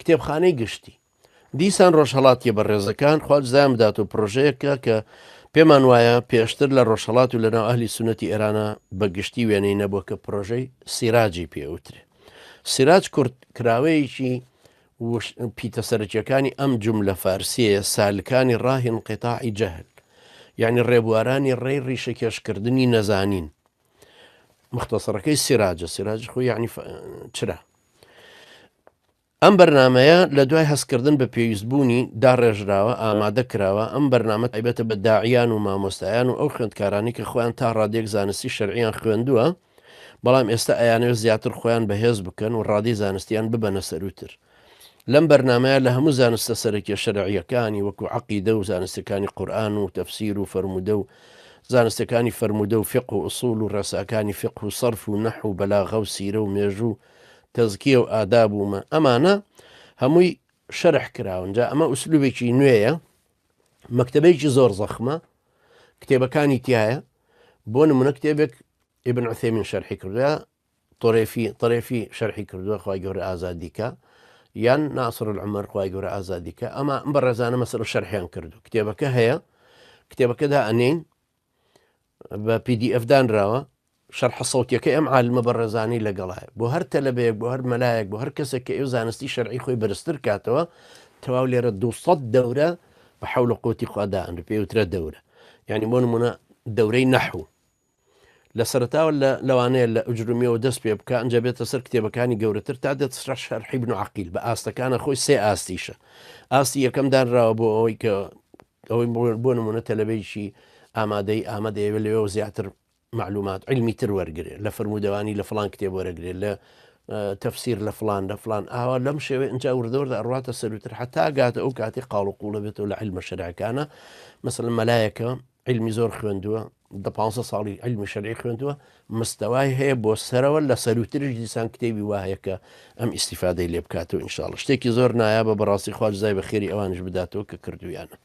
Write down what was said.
کتێبخانەی گشتی دیسان ڕۆژهەڵاتی بەڕێزەکان خوا جزایان بدات و پرۆژەیەکە کە پێمان وایە پێشتر لە ڕۆژهەڵات و لەناو ئەهلی سونەتی ئێرانە بەگشتی وێنەی نەبووە کە پرۆژەی سیراجی پێوترێ. سیراج کراوەیەکی پیتە سەرچیەکانی ئەم جملە فارسیە سالکانی ڕاهین قیتاعی جەهل، یعنی ڕێبوارانی ڕێی ڕیشەکێشکردنی نەزانین. مختصرەکەی سیراجە خۆی یعنی چرا ئەم بەرنمەیە لە دوای هەستکردن بە پێویستبوونی داڕێژراوە ئامادە کراوە. ئەم بەرنامە تایبەتە بە داعیان و مامۆستایان و ئەو خوێندکارانی کە خۆیان تا ڕادێک زانستی شەرعیان خوێندووە، بەڵام ئێستا ئەیانەوێت زیاتر خۆیان بەهێز بکەن و ڕادی زانستیان ببەنە سەروتر. لەم بەرنمەیە لە هەموو زانستە سەرەکیە شەرعیەکانی وەکو عەقیدە و زانستەکانی قورئان و تەفسیر و فەرموودە و زانستەکانی فەرموودە و فقه و ئوسوڵ و ڕێساکانی فقه و سەرف و نەحو و بەلاغە و سیرە و مێژوو تەزکیە و ئاداب ومە ئەمانە هەمووی شەرح کراون. جا ئەمە ئوسلوبێکی نوێیە، مەکتەبەیەکی زۆر زەخمە، کتێبەکانی تایە. بۆ نمونە کتێبێک ئیبن عوثەیمین شەرحی کردووە، طرێفی شەرحی کردووە خوای گەورە ئازادیکە، یان ناصر العمەر خوای گەورە ئازادیکە. ئەمە بە ڕێزانە مەسەلە شەرحیان کردو. کتێبەکە هەیە، کتێبەکەدا ئەنین بە PDF دانراوە، شەرح سەوتیەکە ئەم عالمە بە ڕێزانی لەگەڵایە بۆ هەر تەلەبەیەک، بۆ هەر مەلایەک، بۆ هەر کەسێک کە ئێو زانستی شەرعی خۆی بەرزتر کاتەوە. تەواو لێرە 200 دەورە بە حەول قوتی خوادا ئەن پێوترە دەورە. یعنی بۆ نمونە دەورەی نەحوو لە سەرتاوە لەوانەیە لە ئوجرومیەوە دەست پێ بکە، ئەنجا بێتە سەر کتێبەکانی گەورەتر تا دێت شەرحی ابن عەقیل بە ئاستەکانە خۆی 3 ئاستیشە. ئاستی یەکەم دانراوە بۆ ئەوەی کە ئەوەی بۆ نمونە تەلەبەیەکی ئامادەیەوێت لەوێ زیاتر معلومات علمی تر وەرگێ، لە فەرموودەوانی لە فلان کتێب وەرەگرێت، لە تەفسیر لە فلان ئاوا لەم شێوێ ئەنجا وردەوردە ئەڕواتە سەروتر حتا گاتە ئەو کاتی قاڵ و قوڵە بێتەوە لە علمە شەرعەکانە. مەسەڵەن مەلایەکە علمی زۆر خوێندووە، 15 ساڵی علمی شەرعی خوێندووە، مستەوای هەیە بۆ سەرەوە لە سەروتریش دیسان کتێبی وایە کە ئەم ئیسیفادەی لێ بکاتەوە. ئینشاءڵڵا شتێکی زۆر نایابە، بەڕاستی خوا جزای بە خێری ئەوانش بداتەوە کە کردویانە.